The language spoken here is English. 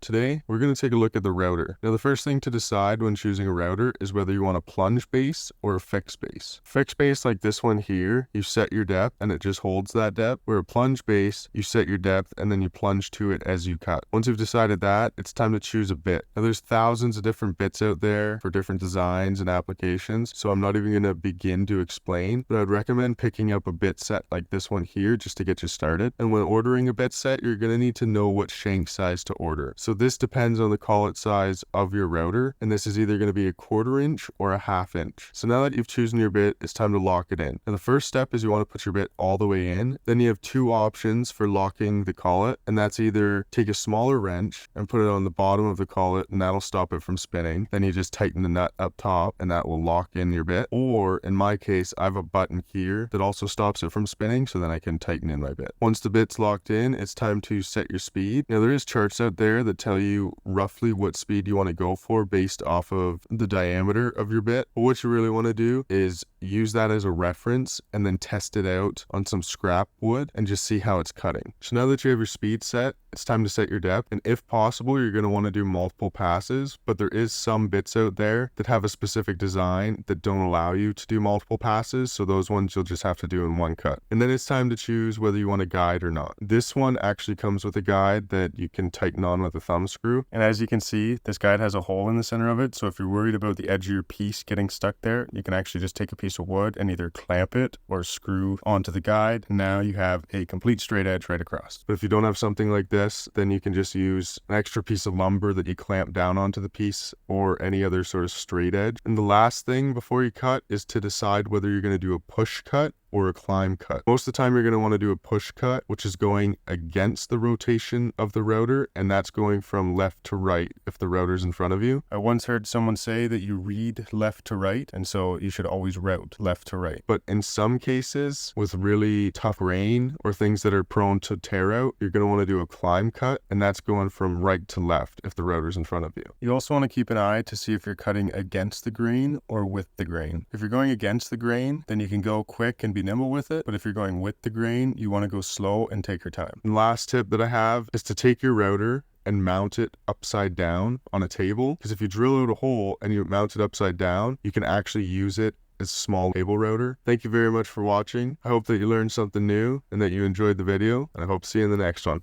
Today, we're going to take a look at the router. Now, the first thing to decide when choosing a router is whether you want a plunge base or a fixed base. Fixed base, like this one here, you set your depth and it just holds that depth. Where a plunge base, you set your depth and then you plunge to it as you cut. Once you've decided that, it's time to choose a bit. Now, there's thousands of different bits out there for different designs and applications, so I'm not even going to begin to explain, but I'd recommend picking up a bit set like this one here just to get you started. And when ordering a bit set, you're going to need to know what shank size to order. So this depends on the collet size of your router, and this is either going to be a 1/4 inch or a 1/2 inch. So now that you've chosen your bit, it's time to lock it in. And the first step is you want to put your bit all the way in. Then you have two options for locking the collet, and that's either take a smaller wrench and put it on the bottom of the collet, and that'll stop it from spinning. Then you just tighten the nut up top, and that will lock in your bit. Or in my case, I have a button here that also stops it from spinning, so then I can tighten in my bit. Once the bit's locked in, it's time to set your speed. Now there is charts out there that tell you roughly what speed you want to go for based off of the diameter of your bit. But what you really want to do is use that as a reference and then test it out on some scrap wood and just see how it's cutting. So now that you have your speed set, it's time to set your depth, and if possible, you're going to want to do multiple passes, but there is some bits out there that have a specific design that don't allow you to do multiple passes, so those ones you'll just have to do in one cut. And then it's time to choose whether you want a guide or not. This one actually comes with a guide that you can tighten on with a thumb screw, and as you can see, this guide has a hole in the center of it, so if you're worried about the edge of your piece getting stuck there, you can actually just take a piece of wood and either clamp it or screw onto the guide. Now you have a complete straight edge right across. But if you don't have something like this, then you can just use an extra piece of lumber that you clamp down onto the piece or any other sort of straight edge. And the last thing before you cut is to decide whether you're going to do a push cut or a climb cut. Most of the time you're going to want to do a push cut, which is going against the rotation of the router, and that's going from left to right if the router's in front of you. I once heard someone say that you read left to right, and so you should always route left to right. But in some cases, with really tough grain or things that are prone to tear out, you're going to want to do a climb cut, and that's going from right to left if the router's in front of you. You also want to keep an eye to see if you're cutting against the grain or with the grain. If you're going against the grain, then you can go quick and be nimble with it, but if you're going with the grain, you want to go slow and take your time. And last tip that I have is to take your router and mount it upside down on a table, because if you drill out a hole and you mount it upside down, you can actually use it as a small table router. Thank you very much for watching. I hope that you learned something new and that you enjoyed the video, and I hope to see you in the next one.